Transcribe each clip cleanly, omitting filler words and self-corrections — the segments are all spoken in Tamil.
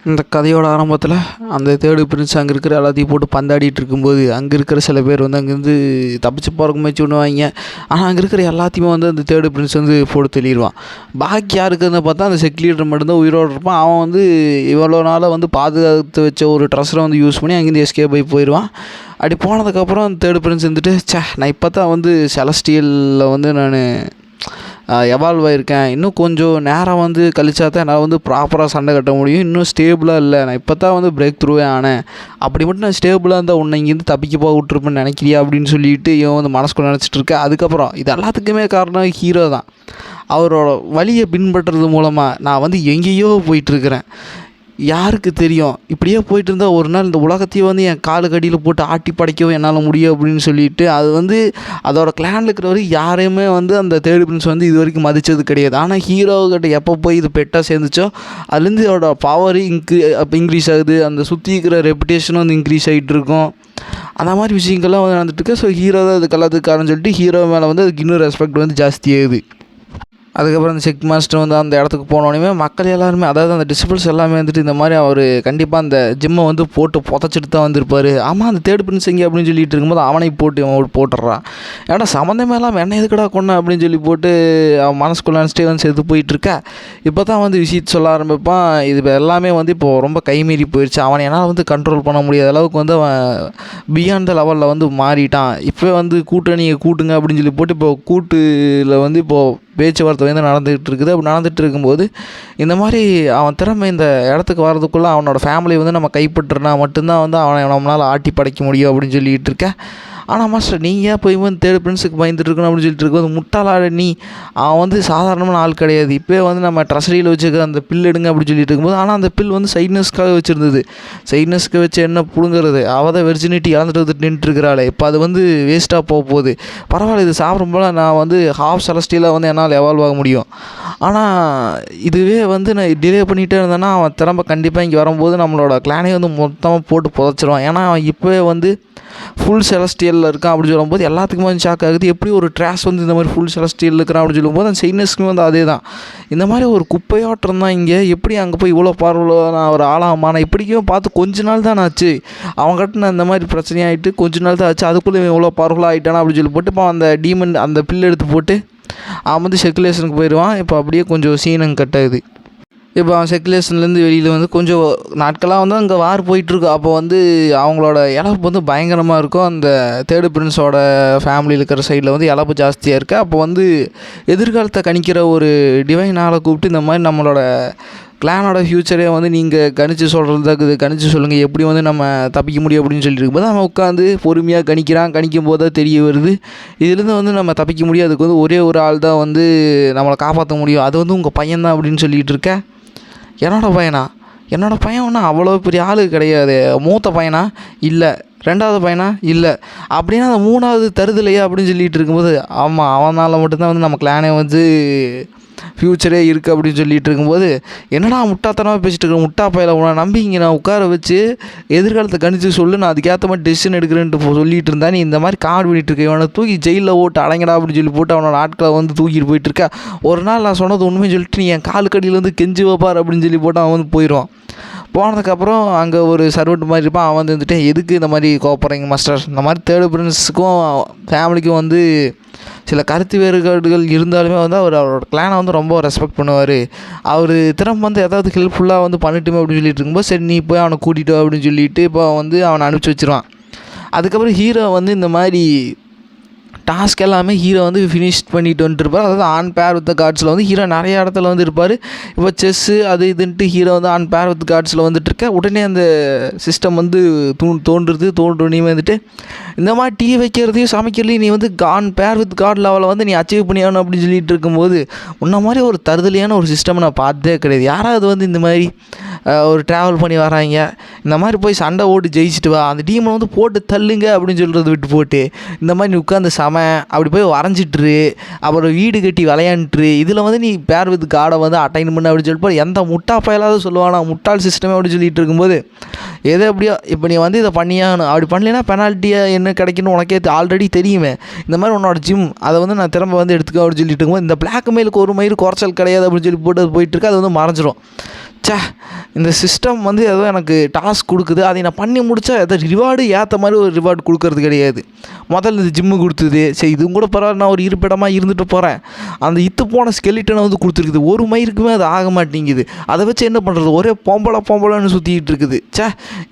இந்த கதையோட ஆரம்பத்தில் அந்த தேர்டு பிரின்ஸ் அங்கே இருக்கிற எல்லாத்தையும் போட்டு பந்தாடிட்டு இருக்கும்போது அங்கே இருக்கிற சில பேர் வந்து அங்கேருந்து தப்பிச்சு போகிறக்கு முயற்சி பண்ணுவாங்க. ஆனால் அங்கே இருக்கிற எல்லாத்தையுமே வந்து அந்த தேர்டு பிரின்ஸ் வந்து போட்டு தெளிடுவான். பாக்கி யாருக்குன்னு பார்த்தா அந்த செக் லீடர் மட்டும்தான் உயிரோடு இருப்பான். அவன் வந்து இவ்வளோ நாளாக வந்து பாதுகாத்து வச்ச ஒரு ட்ரெஸ்ஸரை வந்து யூஸ் பண்ணி அங்கேருந்து எஸ்கேப் ஆகி போயிடுவான். அப்படி போனதுக்கப்புறம் அந்த தேர்டு பிரின்ஸ் வந்துட்டு நான் இப்போ தான் வந்து செலஸ்டியலில் வந்து நான் எவால்வ் ஆகியிருக்கேன். இன்னும் கொஞ்சம் நேரம் வந்து கழிச்சா தான் என்னால் வந்து ப்ராப்பராக சண்டை கட்ட முடியும். இன்னும் ஸ்டேபிளாக இல்லை, நான் இப்போ தான் வந்து பிரேக் த்ரூவே ஆனேன். அப்படி மட்டும் நான் ஸ்டேபிளாக இருந்தால் உன்னை இங்கேருந்து தப்பிக்க போக விட்டுருப்பேன்னு நினைக்கிறியா அப்படின்னு சொல்லிட்டு இவன் வந்து மனசுக்குள்ள நினச்சிட்டு இருக்கேன். அதுக்கப்புறம் இது எல்லாத்துக்குமே காரணம் ஹீரோ தான். அவரோட வழியை பின்பற்றுறது மூலமாக நான் வந்து எங்கேயோ போயிட்டுருக்கிறேன், யாருக்கு தெரியும், இப்படியே போயிட்டு இருந்தால் ஒரு நாள் இந்த உலகத்தையே வந்து என் காலு கடியில் போட்டு ஆட்டி படைக்கவும் என்னால் முடியும் அப்படின்னு சொல்லிட்டு அது வந்து அதோட கிளானில் இருக்கிறவரை யாரையுமே வந்து அந்த தேர்ட் பிரின்ஸ் வந்து இது வரைக்கும் மதித்தது கிடையாது. ஆனால் ஹீரோக்கிட்ட எப்போ போய் இது பெட்டாக சேர்ந்துச்சோ அதுலேருந்து இதோட பவர் இன்க்ரீஸ் ஆகுது, அந்த சுற்றி இருக்கிற ரெப்புடேஷனும் வந்து இன்க்ரீஸ் ஆகிட்டு இருக்கும். அந்த மாதிரி விஷயங்கள்லாம் வந்து நடந்துட்டுருக்கு. ஸோ ஹீரோ தான் அதுக்கு எல்லாத்துக்காரன்னு சொல்லிட்டு ஹீரோ மேலே வந்து அதுக்கு இன்னும் ரெஸ்பெக்ட் வந்து ஜாஸ்தியாகுது. அதுக்கப்புறம் அந்த செக் மாஸ்டர் வந்து அந்த இடத்துக்கு போனோடனே மக்கள் எல்லாருமே, அதாவது அந்த டிசிபிள்ஸ் எல்லாமே வந்துட்டு இந்த மாதிரி அவர் கண்டிப்பாக அந்த ஜிம்மை வந்து போட்டு புதைச்சிட்டு தான் வந்திருப்பார். ஆமாம், அந்த தேர்ட் பிரின்ஸ் எங்கே அப்படின்னு சொல்லிட்டு இருக்கும்போது அவனை போட்டு அவன் போட்டுடுறான். ஏன்னா சம்மந்தமே இல்லாமல் என்ன எதுக்கடா கொண்டேன் அப்படின்னு சொல்லி போட்டு அவன் மனசுக்குள்ள நினச்சிட்டே வந்து செத்து போயிட்டுருக்கா. இப்போ தான் வந்து விஷயத்தை சொல்ல ஆரம்பிப்பான். இது எல்லாமே வந்து இப்போது ரொம்ப கைமீறி போயிடுச்சு. அவனை என்னால் வந்து கண்ட்ரோல் பண்ண முடியாத அளவுக்கு வந்து அவன் பியாண்ட் த லெவலில் வந்து மாறிட்டான். இப்போ வந்து கூட்டணியை கூட்டுங்க அப்படின்னு சொல்லி போட்டு இப்போ கூட்டில் வந்து இப்போது பேச்சுவார்த்தை வந்து நடந்துகிட்டு இருக்குது. அப்படி நடந்துகிட்டு இருக்கும்போது இந்த மாதிரி அவன் திறமை இந்த இடத்துக்கு வர்றதுக்குள்ளே அவனோட ஃபேமிலி வந்து நம்ம கைப்பற்றுனா மட்டும்தான் வந்து அவனை நம்மளால் ஆட்டி படைக்க முடியும் அப்படின்னு சொல்லிகிட்டு இருக்கேன். ஆனால் மாஸ்டர் நீங்கள் ஏன் போய் வந்து தேர்ட் பிரின்ஸுக்கு பயந்துட்டு இருக்கணும் அப்படின்னு சொல்லிட்டு இருக்கும்போது, முட்டாளாட நீ, அவன் வந்து சாதாரணமான ஆள் கிடையாது. இப்போ வந்து நம்ம ட்ரெஸரியில் வச்சுருக்க அந்த பில் எடுங்க அப்படின்னு சொல்லிட்டு இருக்கும்போது, ஆனால் அந்த பில் வந்து சைட்னஸ்க்காக வச்சுருந்தது. சைட்னஸ்க்கு வச்சு என்ன பிடுங்கிறது, அவள் தான் வெர்ஜினிட்டி இழந்துட்டு வந்து நின்றுட்டுருக்கிறாளே, இப்போ அது வந்து வேஸ்ட்டாக போக போகுது. பரவாயில்ல, இது சாப்பிடும்போது நான் வந்து ஹாஃப் செலஸ்டியலாக வந்து என்னால் எவால்வ் ஆக முடியும். ஆனால் இதுவே வந்து நான் டிலே பண்ணிகிட்டே இருந்தேன்னா அவன் திரும்ப கண்டிப்பாக இங்கே வரும்போது நம்மளோட கிளானே வந்து மொத்தமாக போட்டு புதைச்சிருவான். ஏன்னா அவன் இப்போவே வந்து ஃபுல் செலஸ்டியலில் இருக்கான் அப்படின்னு சொல்லும்போது எல்லாத்துக்குமே வந்து ஷாக் ஆகுது. எப்படி ஒரு ட்ராஷ் வந்து இந்த மாதிரி ஃபுல் செலஸ்டியல் இருக்கிறான் அப்படின்னு சொல்லும்போது அந்த சைனஸ்க்குமே வந்து அதே தான். இந்த மாதிரி ஒரு குப்பையாட்டம் தான் இங்கே, எப்படி அங்கே போய் இவ்வளோ பார்வையில் நான் ஒரு ஆளாமா, நான் இப்படிக்கும் பார்த்து கொஞ்ச நாள் தான் ஆச்சு அவங்ககிட்ட நான் இந்த மாதிரி பிரச்சனையாகிட்டு கொஞ்ச நாள் தான் ஆச்சு, அதுக்குள்ளே இவ்வளோ பார்வையில் ஆகிட்டானா அப்படின்னு சொல்லி போட்டு இப்போ அந்த டீமன் அந்த பில் எடுத்து போட்டு அவன் வந்து சர்க்குலேஷனுக்கு போயிடுவான். இப்போ அப்படியே கொஞ்சம் சீனங்க கட் ஆகுது. இப்போ அவன் சர்க்குலேஷன்லேருந்து வெளியில் வந்து கொஞ்சம் நாட்களாக வந்து அங்கே வார் போயிட்டுருக்கு. அப்போ வந்து அவங்களோட இழப்பு வந்து பயங்கரமாக இருக்கும். அந்த தேர்டு பிரின்ஸோட ஃபேமிலியில் இருக்கிற சைடில் வந்து இழப்பு ஜாஸ்தியாக இருக்குது. அப்போ வந்து எதிர்காலத்தை கணிக்கிற ஒரு டிவைன் ஆளை கூப்பிட்டு இந்த மாதிரி நம்மளோட கிளானோட ஃப்யூச்சரே வந்து நீங்கள் கணிச்சு சொல்கிறதுக்கு கணிச்சு சொல்லுங்கள், எப்படி வந்து நம்ம தப்பிக்க முடியும் அப்படின்னு சொல்லிட்டு இருக்கும்போது அவன் உட்காந்து பொறுமையாக கணிக்கும் போது தான் தெரிய வருது இதுலேருந்து வந்து நம்ம தப்பிக்க முடியும். அதுக்கு வந்து ஒரே ஒரு ஆள் தான் வந்து நம்மளை காப்பாற்ற முடியும், அது வந்து உங்கள் பையன் தான் அப்படின்னு சொல்லிகிட்டு இருக்கேன். என்னோடய பையன் ஒன்றும் அவ்வளோ பெரிய ஆள் கிடையாது. மூத்த பையனா இல்லை, ரெண்டாவது பையனா இல்லை, அப்படின்னா அந்த மூணாவது தருதலையா அப்படின்னு சொல்லிகிட்டு இருக்கும்போது ஆமாம், அவனால் மட்டும்தான் வந்து நம்ம கிளானே வந்து ஃப்யூச்சரே இருக்குது அப்படின்னு சொல்லிகிட்டு இருக்கும்போது, என்னடா முட்டாத்தனமாக பேசிகிட்டு இருக்கேன், முட்டா பையில உன்னை நம்பி இங்கே நான் உட்கார வச்சு எதிர்காலத்தை கணிச்சு சொல்லு, நான் அதுக்கேற்ற மாதிரி டெசிஷன் எடுக்கிறேன்ட்டு சொல்லிகிட்டு இருந்தேன். நீ இந்த மாதிரி கார்டு பண்ணிகிட்டு இருக்க, இவனை தூக்கி ஜெயிலில் ஓட்டு அடங்கடா அப்படின்னு சொல்லி போட்டு அவனோட ஆட்களை வந்து தூக்கிட்டு போயிட்டுருக்கா. ஒரு நாள் நான் சொன்னது உண்மைன்னு சொல்லிட்டு நீ என் காலு கடியில் வந்து கெஞ்சி வைப்பார் அப்படின்னு சொல்லி போட்டு அவன் வந்து போயிடுவான். போனதுக்கப்புறம் அங்கே ஒரு சர்வெண்ட் மாதிரி இருப்பான். அவன் வந்துட்டு எதுக்கு இந்த மாதிரி கோப்பறீங்க மாஸ்டர், இந்த மாதிரி தேர்டு பிரின்ஸுக்கும் ஃபேமிலிக்கும் வந்து சில கருத்து வேறுபாடுகள் இருந்தாலுமே வந்து அவரோட கிளானை வந்து ரொம்ப ரெஸ்பெக்ட் பண்ணுவார். அவர் திரும்ப வந்து ஏதாவது ஹெல்ப்ஃபுல்லாக வந்து பண்ணிட்டுமே அப்படின்னு சொல்லிட்டு இருக்கும்போது சரி நீ போய் அவனை கூட்டிகிட்டு அப்படின்னு சொல்லிட்டு இப்போ வந்து அவனை அனுப்பிச்சி வச்சிருவான். அதுக்கப்புறம் ஹீரோ வந்து இந்த மாதிரி டாஸ்க் எல்லாமே ஹீரோ வந்து ஃபினிஷ் பண்ணிட்டு வந்துட்டுருப்பார். அதாவது ஆன் பேர் வித் கார்ட்ஸில் வந்து ஹீரோ நிறைய இடத்துல வந்து இருப்பார். இப்போ செஸ்ஸு அது இதுன்ட்டு ஹீரோ வந்து ஆன் பேர் வித் கார்ட்ஸில் வந்துட்டுருக்க உடனே அந்த சிஸ்டம் வந்து தோன்றுனே வந்துட்டு இந்த மாதிரி டீ வைக்கிறதையும் சமைக்கிறதையும் நீ வந்து ஆன் பேர் வித் கார்ட் லெவலில் வந்து நீ அச்சீவ் பண்ணியாகணும் அப்படின்னு சொல்லிட்டு இருக்கும்போது உன்ன மாதிரி ஒரு தருதலையான ஒரு சிஸ்டம் நான் பார்த்ததே கிடையாது. யாராவது வந்து இந்த மாதிரி ஒரு ட்ராவல் பண்ணி வராங்க, இந்த மாதிரி போய் சண்டை ஓட்டு ஜெயிச்சுட்டு வா, அந்த டீமை வந்து போட்டு தள்ளுங்க அப்படின்னு சொல்கிறத விட்டு போட்டு இந்த மாதிரி நீ உட்காந்து அப்படி போய் வரைஞ்சிட்ரு, அப்புறம் வீடு கட்டி விளையாண்டுரு, இதில் வந்து நீ பேர் வித் கார்டை வந்து அட்டைன் பண்ண அப்படின்னு சொல்லிட்டு எந்த முட்டா பயலாவது சொல்லுவானா, முட்டாள் சிஸ்டமே அப்படின்னு சொல்லிட்டு இருக்கும்போது எது எப்படியோ இப்போ நீ வந்து இதை பண்ணியாகணும், அப்படி பண்ணலைன்னா பெனால்ட்டியாக என்ன கிடைக்குன்னு உனக்கே ஆல்ரெடி தெரியுமே, இந்த மாதிரி உன்னோட ஜிம் அதை வந்து நான் திரும்ப வந்து எடுத்துக்க அப்படின்னு சொல்லிட்டு இருக்கும்போது இந்த பிளாக் மெயிலுக்கு ஒரு மயிறு குறைச்சல் கிடையாது அப்படின்னு சொல்லி போட்டு அது போயிட்டுருக்கு. அது வந்து மறைஞ்சிரும். ச்சே இந்த சிஸ்டம் வந்து ஏதோ எனக்கு டாஸ்க் கொடுக்குது, அதை நான் பண்ணி முடித்தா எதோ ரிவார்டு ஏற்ற மாதிரி ஒரு ரிவார்டு கொடுக்கறது கிடையாது. முதல்ல இந்த ஜிம்மு கொடுத்தது, சரி இதுவும் கூட பரவாயில்ல, நான் ஒரு இருப்பிடமாக இருந்துட்டு போகிறேன். அந்த இத்து போன ஸ்கெலிட்டனை வந்து கொடுத்துருக்குது, ஒரு மயிருக்குமே அது ஆக மாட்டேங்குது. அதை வச்சு என்ன பண்ணுறது, ஒரே பொம்பளைன்னு சுற்றிக்கிட்டு இருக்குது. ச்சே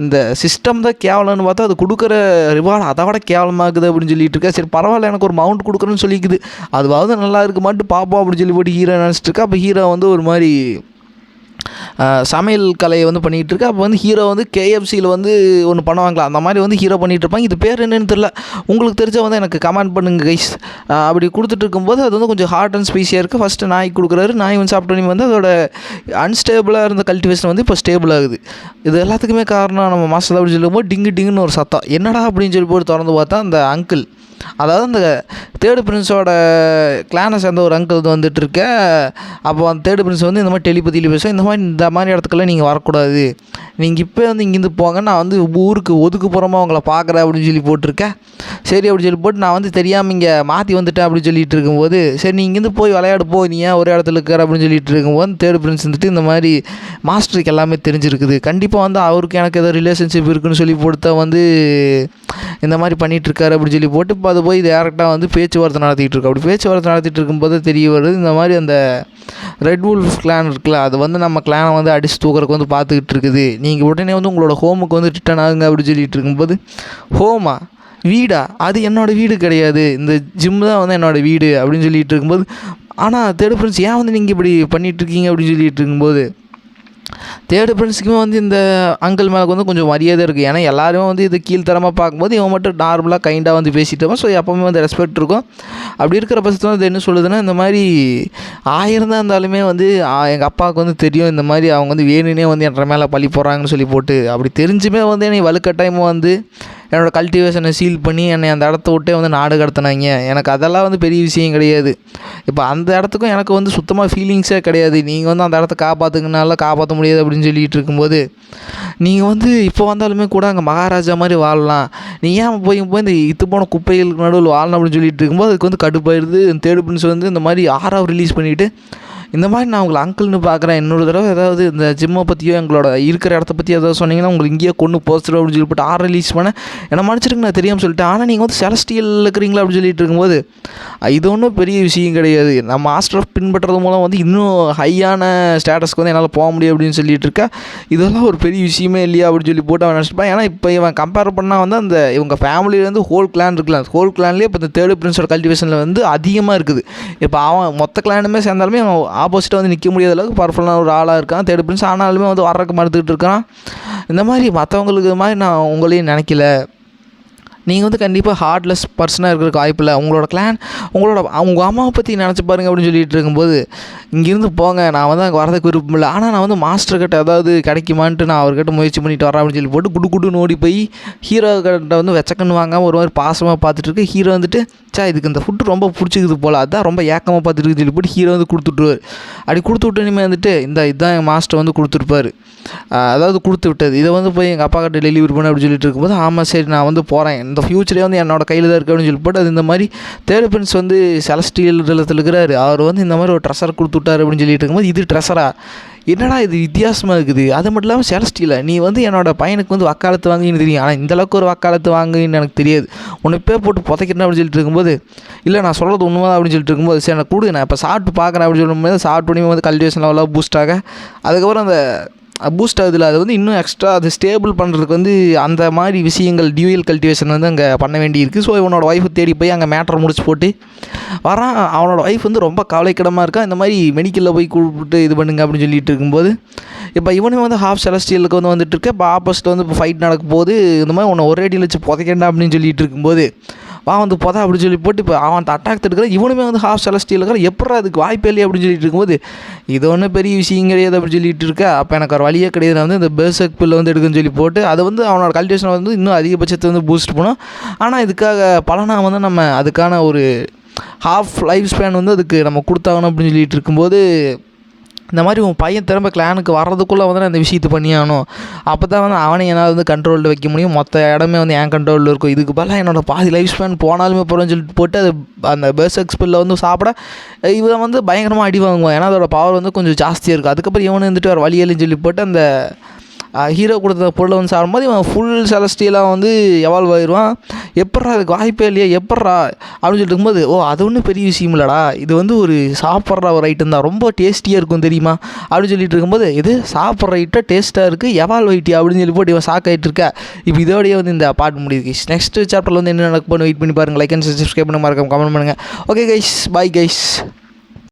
இந்த சிஸ்டம் தான் கேவலம்னு பார்த்தா அது கொடுக்குற ரிவார்டு அதை விட கேவலமாகுது அப்படின்னு சொல்லிட்டு இருக்கேன். சரி பரவாயில்ல, எனக்கு ஒரு மவுண்ட் கொடுக்குறேன்னு சொல்லிக்குது, அதுவாவது நல்லா இருக்கு மாட்டு பார்ப்போம் அப்படின்னு சொல்லி போட்டு ஹீரோ நினச்சிட்டு இருக்கா. அப்போ ஹீரோ வந்து ஒரு மாதிரி சமையல் கலையை வந்து பண்ணிகிட்டு இருக்கு. அப்போ வந்து ஹீரோ வந்து கேஎஃப்சியில் வந்து ஒன்று பண்ணுவாங்களா, அந்த மாதிரி வந்து ஹீரோ பண்ணிகிட்டு இருப்பாங்க. இது பேர் என்னன்னு தெரில, உங்களுக்கு தெரிஞ்சால் வந்து எனக்கு கமெண்ட் பண்ணுங்க கைஸ். அப்படி கொடுத்துட்டு இருக்கும்போது அது வந்து கொஞ்சம் ஹார்ட் அண்ட் ஸ்பைஸியாக இருக்குது. ஃபஸ்ட்டு நாய் கொடுக்குறாரு, நாய் வந்து சாப்பிட்டோன்னே வந்து அதோட அன்ஸ்டேபிளாக இருந்த கல்டிவேஷன் வந்து இப்போ ஸ்டேபிள் ஆகுது. இது எல்லாத்துக்குமே காரணம் நம்ம மாஸ்டர் அப்படின்னு சொல்லும்போது டிங்குன்னு ஒரு சத்தம், என்னடா அப்படின்னு சொல்லி போட்டு திறந்து பார்த்தா அந்த அங்கிள், அதாவது அந்த தேர்டு பிரின்ஸோட கிளானை சேர்ந்த ஒரு அங்கிள் வந்துட்டு இருக்க. அப்போ அந்த தேர்டு பிரின்ஸ் வந்து இந்த மாதிரி டெலிபதியில் பேசுவோம், இந்த மாதிரி இடத்துக்கெல்லாம் நீங்கள் வரக்கூடாது, நீங்கள் இப்போ வந்து இங்கேருந்து போங்க, நான் வந்து ஊருக்கு ஒதுக்குப்புறமா உங்களை பார்க்குறேன் அப்படின்னு சொல்லி போட்டிருக்கேன். சரி அப்படின்னு சொல்லி போட்டு நான் வந்து தெரியாமல் இங்கே மாற்றி வந்துட்டேன் அப்படின்னு சொல்லிட்டு இருக்கும்போது, சரி நீ இங்கேருந்து போய் விளையாடு போ, நீ ஏன் ஒரே இடத்துல இருக்கிற அப்படின்னு சொல்லிட்டு இருக்கும்போது தேர்டு பிரின்ஸ் வந்துட்டு இந்த மாதிரி மாஸ்டருக்கு எல்லாமே தெரிஞ்சிருக்குது, கண்டிப்பாக வந்து அவருக்கு எனக்கு ஏதோ ரிலேஷன்ஷிப் இருக்குன்னு சொல்லி போட்டு வந்து இந்த மாதிரி பண்ணிகிட்ருக்காரு அப்படின்னு சொல்லி போட்டு இப்போ அது போய் டேரெக்டாக வந்து பேச்சுவார்த்தை நடத்திக்கிட்டு இருக்கு. அப்படி பேச்சுவார்த்தை நடத்திட்டு இருக்கும்போது தெரிய வருது, இந்த மாதிரி அந்த ரெட் வுல்ஃப் கிளான் இருக்குல்ல, அது வந்து நம்ம கிளானை வந்து அடித்து தூக்குறதுக்கு வந்து பார்த்துக்கிட்டு இருக்குது, நீங்கள் உடனே வந்து உங்களோட ஹோமுக்கு வந்து ரிட்டர்ன் ஆகுங்க அப்படின்னு சொல்லிட்டு இருக்கும்போது, ஹோமா வீடா, அது என்னோடய வீடு கிடையாது, இந்த ஜிம் தான் வந்து என்னோடய வீடு அப்படின்னு சொல்லிட்டு இருக்கும்போது, ஆனால் தேர்ட் பிரின்ஸ் ஏன் வந்து நீங்கள் இப்படி பண்ணிகிட்ருக்கீங்க அப்படின்னு சொல்லிட்டு இருக்கும்போது, தேர்டு பிரின்ஸுக்குமே வந்து இந்த அங்கிள் மேலே வந்து கொஞ்சம் மரியாதை இருக்குது. ஏன்னா எல்லாருமே வந்து இது கீழ்த்தரமாக பார்க்கும்போது இவன் மட்டும் நார்மலாக கைண்டாக வந்து பேசிட்டோம். ஸோ எப்போவுமே வந்து ரெஸ்பெக்ட் இருக்கும். அப்படி இருக்கிற பட்சத்தில் வந்து என்ன சொல்லுதுன்னா, இந்த மாதிரி 1000 தான் இருந்தாலுமே வந்து எங்கள் அப்பாவுக்கு வந்து தெரியும், இந்த மாதிரி அவங்க வந்து வேணுன்னே வந்து என்ற மேலே பழி போடுறாங்கன்னு சொல்லி போட்டு, அப்படி தெரிஞ்சுமே வந்து என்னை வலுக்கட்டாயமாக வந்து என்னோடய கல்டிவேஷனை சீல் பண்ணி என்னை அந்த இடத்த விட்டே வந்து நாடு கடத்தினாங்க. எனக்கு அதெல்லாம் வந்து பெரிய விஷயம் கிடையாது. இப்போ அந்த இடத்துக்கும் எனக்கு வந்து சுத்தமாக ஃபீலிங்ஸே கிடையாது. நீங்கள் வந்து அந்த இடத்த காப்பாற்றுங்கனால காப்பாற்ற முடியாது அப்படின்னு சொல்லிகிட்டு இருக்கும்போது, நீங்கள் வந்து இப்போ வந்தாலுமே கூட அங்கே மகாராஜா மாதிரி வாழலாம், நீ ஏன் போய் இந்த இத்து போன குப்பைகளுக்கு நடுவில் வாழணும் அப்படின்னு சொல்லிட்டு இருக்கும்போது அதுக்கு வந்து கடுப்பாயிருது. தேர்டு பிரின்ஸ் வந்து இந்த மாதிரி 6 ரிலீஸ் பண்ணிவிட்டு, இந்த மாதிரி நான் உங்களை அங்கிள்னு பார்க்குறேன், இன்னொரு தடவை ஏதாவது இந்த ஜிம்மை பற்றியோ எங்களோட இருக்கிற இடத்த பற்றி ஏதாவது சொன்னீங்கன்னா உங்களுக்கு இங்கேயே கொண்டு போஸ்டர் அப்படின்னு சொல்லிட்டு 6 ரிலீஸ் பண்ணேன், என்ன மன்னிச்சிருங்க நான் தெரியாமல் சொல்லிட்டேன், ஆனால் நீங்கள் வந்து செலஸ்டியல் இருக்கிறீங்களா அப்படின்னு சொல்லிட்டு இருக்கும்போது, இது ஒன்றும் பெரிய விஷயம் கிடையாது, நான் மாஸ்டர் ஆஃப் பின்பற்றுறது மூலம் வந்து இன்னும் ஹையான ஸ்டேட்டஸ்க்கு வந்து என்னால் போக முடியும் அப்படின்னு சொல்லிட்டு இருக்கா. இதெல்லாம் ஒரு பெரிய விஷயமே இல்லையா அப்படின்னு சொல்லி போட்டு அவன் நினச்சிப்பான். ஏன்னா இப்போ இவன் கம்பேர் பண்ணால் வந்து அந்த இவங்க ஃபேமிலியிலேருந்து ஹோல் கிளான் இருக்கலாம், ஹோல் கிளான்லேயே இப்போ இந்த தேர்டு பிரின்ஸோட கல்டிவேஷனில் வந்து அதிகமாக இருக்குது. இப்போ அவன் மொத்த கிளானுமே சேர்ந்தாலுமே அவன் ஆப்போசிட்டாக வந்து நிற்க முடியாத அளவுக்கு பவர்ஃபுல்லான ஒரு ஆளாக இருக்கான் தேர்ட் பிரின்ஸ். ஆனாலுமே வந்து வர்றதுக்கு மறுத்துக்கிட்டு இருக்கான். இந்த மாதிரி மற்றவங்களுக்கு மாதிரி நான் உங்களையும் நினைக்கல, நீங்கள் வந்து கண்டிப்பாக ஹார்ட்லெஸ் பர்சனாக இருக்கிறதுக்கு வாய்ப்பு இல்லை, உங்களோட கிளான் உங்கள் அம்மாவை பற்றி நினச்சி பாருங்க அப்படின்னு சொல்லிட்டு இருக்கும்போது, இங்கேருந்து போங்க, நான் வந்து அங்கே வரதுக்கு விருப்பம் இல்லை, ஆனால் நான் வந்து மாஸ்டர்கிட்ட ஏதாவது கிடைக்குமான்ட்டு நான் அவர்கிட்ட முயற்சி பண்ணிட்டு வரேன் அப்படின்னு சொல்லி போட்டு குடுன்னு ஓடி போய் ஹீரோ கிட்ட வந்து வெச்சக்கன்னு வாங்காமல் ஒரு மாதிரி பாசமாக பார்த்துட்டு இருக்கு. ஹீரோ வந்துட்டு இதுக்கு இந்த ஃபுட்டு ரொம்ப பிடிச்சிக்குது போல், அதுதான் ரொம்ப ஏக்கமாக பார்த்துட்டு சொல்லி போட்டு ஹீரோ வந்து கொடுத்துட்ருவார். அப்படி கொடுத்து விட்டோன்னே வந்துட்டு இதுதான் என் மாஸ்டர் வந்து கொடுத்துருப்பார், அதாவது கொடுத்து விட்டது, இதை வந்து போய் எங்கள் அப்பா கிட்ட டெலிவரி பண்ண அப்படின்னு சொல்லிட்டு இருக்கும்போது, ஆமாம் சரி நான் வந்து போகிறேன், இந்த ஃப்யூச்சரே வந்து என்னோட கையில் தான் இருக்குது அப்படின்னு சொல்லி போட்டு, அது இந்த மாதிரி தேர்ட் பிரின்ஸ் வந்து செலஸ்டியல் ரிலத்தில் இருக்கிறாரு, அவர் வந்து இந்த மாதிரி ஒரு ட்ரெஷர் கொடுத்து விட்டார் அப்படின்னு சொல்லிட்டு இருக்கும்போது, இது ட்ரெஷரா, என்னடா இது வித்தியாசமாக இருக்குது, அது மட்டும் இல்லாமல் செலஸ்டியில் நீ வந்து என்னோடய பையனுக்கு வந்து வக்காலத்து வாங்கின்னு தெரியும், ஆனால் இந்தளவுக்கு ஒரு வக்காலத்து வாங்குன்னு எனக்கு தெரியாது, உன்னை இப்போ போட்டு புதைக்கிறேன் அப்படின்னு சொல்லிட்டு இருக்கும்போது, இல்லை நான் சொல்கிறது உண்மை அப்படின்னு சொல்லிட்டு இருக்கும்போது, சரி எனக்கு கொடு நான் இப்போ சாப்பிட்டு பார்க்குறேன் அப்படின்னு சொல்லும்போது, சாப்பிட்டு பண்ணி வந்து கல்டிவேஷன் லெவலாக பூஸ்ட் ஆக, அதுக்கப்புறம் அந்த பூஸ்ட் ஆகுதுல, அது வந்து இன்னும் எக்ஸ்ட்ரா அது ஸ்டேபிள் பண்ணுறதுக்கு வந்து அந்த மாதிரி விஷயங்கள் டியூயல் கல்டிவேஷன் வந்து அங்கே பண்ண வேண்டியிருக்கு. ஸோ இவனோட ஒய்ஃபை தேடி போய் அங்கே மேட்டர் முடிச்சு போட்டு வரான். அவனோட ஒய்ஃப் வந்து ரொம்ப கவலைக்கிடமாக இருக்கா, இந்த மாதிரி மெடிக்கலில் போய் கூப்பிட்டு இது பண்ணுங்க அப்படின்னு சொல்லிட்டு இருக்கும்போது, இப்போ இவனும் வந்து ஹாஃப் செலஸ்டியலுக்கு வந்து வந்துட்டு இருக்கு. இப்போ ஆப்போசிட் வந்து இப்போ ஃபைட் நடக்கும் போது இந்த மாதிரி உன்னை ஒரே அடியில் வச்சு புதைக்கண்டா அப்படின்னு சொல்லிட்டு இருக்கும்போது, வந்து புதை அப்படின்னு சொல்லி போட்டு இப்போ அவன் அட்டாக் எடுக்கிறான். இவனுமே வந்து ஹாஃப் செலஸ்டியல் இருக்கிற, எப்படா அதுக்கு வாய்ப்பே இல்லையே அப்படின்னு சொல்லிட்டு இருக்கும்போது, இது ஒன்றும் பெரிய விஷயம் கிடையாது அப்படின்னு சொல்லிட்டு இருக்கா. அப்போ எனக்கு ஒரு வழியே கிடையாது, நான் வந்து இந்த பேர்செக் பில் வந்து எடுக்குன்னு சொல்லி போட்டு அதை வந்து அவனோட கல்டிவேஷனை வந்து இன்னும் அதிகபட்சத்தை வந்து பூஸ்ட் பண்ணும். ஆனால் இதுக்காக பலனாக வந்து நம்ம அதுக்கான ஒரு ஹாஃப் லைஃப் ஸ்பேன் வந்து அதுக்கு நம்ம கொடுத்தாகணும் அப்படின்னு சொல்லிட்டு இருக்கும்போது, இந்த மாதிரி உன் பையன் திரும்ப கிளானுக்கு வர்றதுக்குள்ளே வந்து நான் இந்த விஷயத்தை பண்ணியாகணும். அப்போ தான் வந்து அவனை என்னால் வந்து கண்ட்ரோலில் வைக்க முடியும். மொத்த இடமே வந்து என் கண்ட்ரோலில் இருக்கும். இதுக்கு பதிலாக என்னோடய பாதி லைஃப் ஸ்பேன் போனாலுமே போகிறோன்னு சொல்லிட்டு போட்டு அது அந்த பெர்சர்க் ஸ்பெல்லில் வந்து சாப்பிட இவன் வந்து பயங்கரமாக அடி வாங்குவான். ஏன்னா அதோட பவர் வந்து கொஞ்சம் ஜாஸ்தியாக இருக்குது. அதுக்கப்புறம் இவனு இருந்துட்டு வேறு வழி இல்லைன்னு சொல்லி போட்டு அந்த ஹீரோ கொடுத்த பொருளை வந்து சாப்பிடும்போது இவன் ஃபுல் செலஸ்டியலாக வந்து எவால்வ் ஆயிடுவான். எப்பிட்றா அதுக்கு வாய்ப்பே இல்லையா, எப்பிட்றா அப்படின்னு சொல்லிட்டு இருக்கும்போது, ஓ அது ஒன்றும் பெரிய விஷயம் இல்லைடா, இது வந்து ஒரு சாப்பிட்ற ஒரு ஐட்டம் தான், ரொம்ப டேஸ்டியாக இருக்கும் தெரியுமா அப்படின்னு சொல்லிட்டு இருக்கும்போது, இது சாப்பிட்ற ஐட்டம் டேஸ்ட்டாக இருக்குது, எவால்வ் ஆகிட்டியா அப்படின்னு சொல்லி போட்டு இவன் ஷாக் ஆகிட்டு இருக்கா. இப்போ இதோடய வந்து இந்த பாட்டு முடியுது கைஸ். நெக்ஸ்ட் சாப்டரில் வந்து என்ன நடக்கும் வெயிட் பண்ணி பாருங்கள். லைக் அண்ட் சப்ஸ்கிரைப் பண்ண மறக்காம கமெண்ட் பண்ணுங்கள். Okay guys, bye guys.